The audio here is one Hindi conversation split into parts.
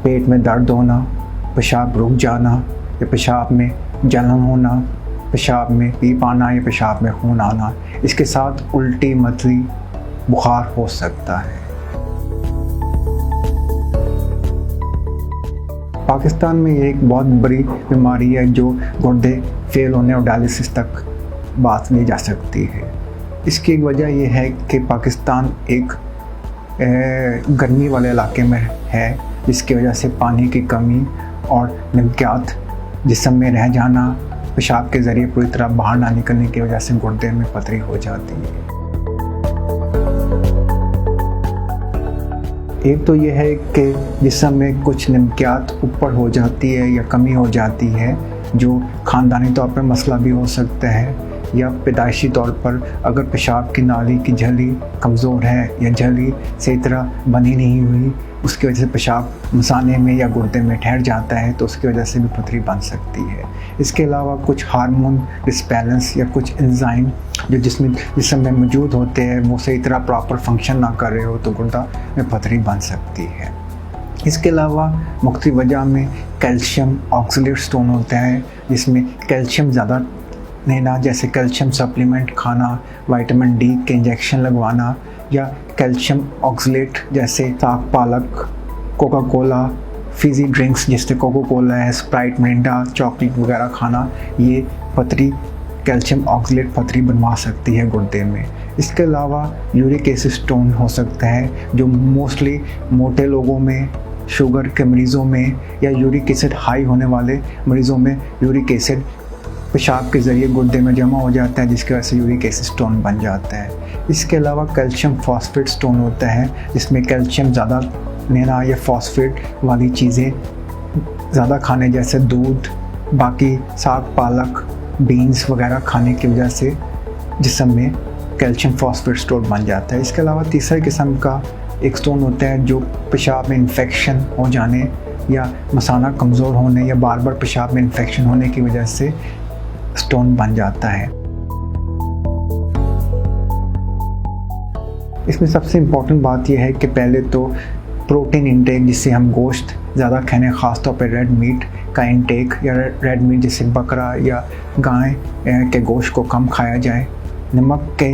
पेट में दर्द होना, पेशाब रुक जाना या पेशाब में जलन होना, पेशाब में पीप आना या पेशाब में खून आना, इसके साथ उल्टी, मतली, बुखार हो सकता है। पाकिस्तान में ये एक बहुत बड़ी बीमारी है जो गुर्दे फेल होने और डायलिसिस तक बात ली जा सकती है। इसकी एक वजह यह है कि पाकिस्तान एक गर्मी वाले इलाके में है, जिसकी वजह से पानी की कमी और नमकियात जिस्म में रह जाना, पेशाब के ज़रिए पूरी तरह बाहर ना निकलने की वजह से गुर्दे में पथरी हो जाती है। एक तो यह है कि जिस्म में कुछ नमकियात ऊपर हो जाती है या कमी हो जाती है, जो ख़ानदानी तौर पर मसला भी हो सकता है, या पैदाइशी तौर पर अगर पेशाब की नाली की झिल्ली कमज़ोर है या झिल्ली सही तरह बनी नहीं हुई, उसकी वजह से पेशाब मसाने में या गुर्दे में ठहर जाता है, तो उसकी वजह से भी पथरी बन सकती है। इसके अलावा कुछ हार्मोन डिस्बैलेंस या कुछ एंजाइम जो जिस्म में मौजूद होते हैं वो सही तरह प्रॉपर फंक्शन ना कर रहे हो तो गुर्दा में पथरी बन सकती है। इसके अलावा मुख्तलिफ वजह में कैल्शियम ऑक्सलेट स्टोन होता है, जिसमें कैल्शियम ज़्यादा लेना, जैसे कैल्शियम सप्लीमेंट खाना, विटामिन डी के इंजेक्शन लगवाना, या कैल्शियम ऑक्सलेट जैसे साग पालक, कोका कोला, फिजी ड्रिंक्स जैसे कोका कोला है, स्प्राइट, मिरिंडा, चॉकलेट वगैरह खाना, ये पथरी कैल्शियम ऑक्सलेट पथरी बनवा सकती है गुर्दे में। इसके अलावा यूरिक एसिड स्टोन हो सकता है, जो मोस्टली मोटे लोगों में, शुगर के मरीज़ों में या यूरिक एसिड हाई होने वाले मरीज़ों में यूरिक एसिड पेशाब के ज़रिए गुर्दे में जमा हो जाता है, जिसकी वजह से यूरिक एसिड स्टोन बन जाता है। इसके अलावा कैल्शियम फॉस्फेट स्टोन होता है, जिसमें कैल्शियम ज़्यादा लेना या फॉस्फेट वाली चीज़ें ज़्यादा खाने, जैसे दूध, बाकी साग पालक, बीन्स वगैरह खाने की वजह से जिस्म में कैल्शियम फॉस्फेट स्टोन बन जाता है। इसके अलावा तीसरे किस्म का एक स्टोन होता है जो पेशाब में इन्फेक्शन हो जाने या मसाना कमज़ोर होने या बार बार पेशाब में इन्फेक्शन होने की वजह से स्टोन बन जाता है। इसमें सबसे इम्पोर्टेंट बात यह है कि पहले तो प्रोटीन इंटेक, जिससे हम गोश्त ज़्यादा खाने, ख़ासतौर पर रेड मीट का इंटेक या रेड मीट जैसे बकरा या गाय के गोश्त को कम खाया जाए, नमक के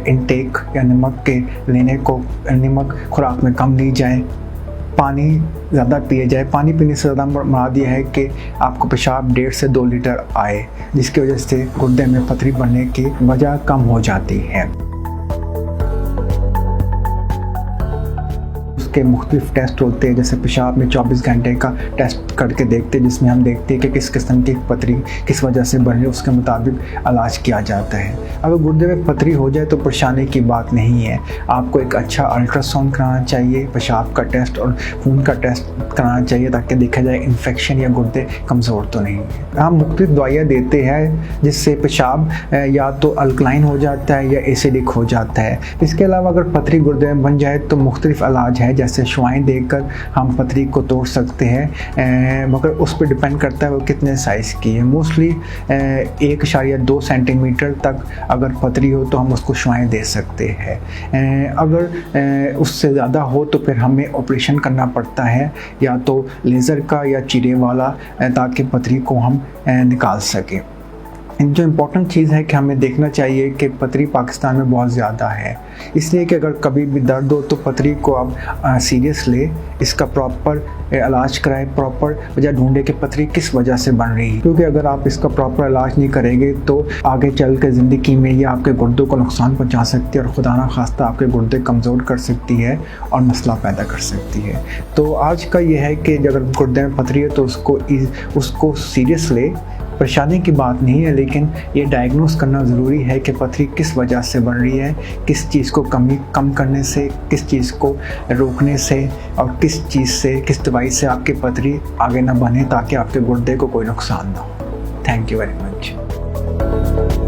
इंटेक या नमक के लेने को, नमक खुराक में कम ली जाए, पानी ज़्यादा पिए जाए। पानी पीने से ज़्यादा मुराद यह है कि आपको पेशाब 1.5 से 2 लीटर आए, जिसकी वजह से गुर्दे में पथरी बनने की वजह कम हो जाती है। उसके मुख्तलिफ टेस्ट होते हैं, जैसे पेशाब में 24 घंटे का टेस्ट करके देखते हैं, जिसमें हम देखते हैं कि किस किस्म की पथरी किस वजह से बन रही है, उसके मुताबिक इलाज किया जाता है। अगर गुर्दे में पथरी हो जाए तो परेशानी की बात नहीं है, आपको एक अच्छा अल्ट्रासाउंड कराना चाहिए, पेशाब का टेस्ट और खून का टेस्ट कराना चाहिए, ताकि देखा जाए इन्फेक्शन या गुर्दे कमज़ोर तो नहीं है। हम मुख्तलिफ दवाइयाँ देते हैं जिससे पेशाब या तो अल्कलाइन हो जाता है या एसिडिक हो जाता है। इसके अलावा अगर पथरी गुर्दे में बन जाए तो मुख्तलिफ इलाज है, जैसे शुआएं देकर हम पथरी को तोड़ सकते हैं, मगर उस पर डिपेंड करता है वो कितने साइज़ की है। मोस्टली 1.2 सेंटीमीटर तक अगर पथरी हो तो हम उसको शुआएं दे सकते हैं। अगर उससे ज़्यादा हो तो फिर हमें ऑपरेशन करना पड़ता है, या तो लेज़र का या चीरे वाला, ताकि पथरी को हम निकाल सकें। जो इम्पोर्टेंट चीज़ है कि हमें देखना चाहिए कि पथरी पाकिस्तान में बहुत ज़्यादा है, इसलिए कि अगर कभी भी दर्द हो तो पथरी को आप सीरियस ले, इसका प्रॉपर इलाज कराए, प्रॉपर वजह ढूंढे कि पथरी किस वजह से बन रही है, क्योंकि अगर आप इसका प्रॉपर इलाज नहीं करेंगे तो आगे चल कर ज़िंदगी में ये आपके गुर्दों को नुकसान पहुंचा सकती है और खुदा ना खास्ता आपके गुर्दे कमज़ोर कर सकती है और मसला पैदा कर सकती है। तो आज का ये है कि अगर गुर्दे में पथरी है तो उसको सीरियस ले, परेशानी की बात नहीं है, लेकिन ये डायग्नोस करना ज़रूरी है कि पथरी किस वजह से बन रही है, किस चीज़ को कम करने से, किस चीज़ को रोकने से और किस चीज़ से, किस दवाई से आपकी पथरी आगे ना बने, ताकि आपके गुर्दे को कोई नुकसान ना हो। Thank you very much.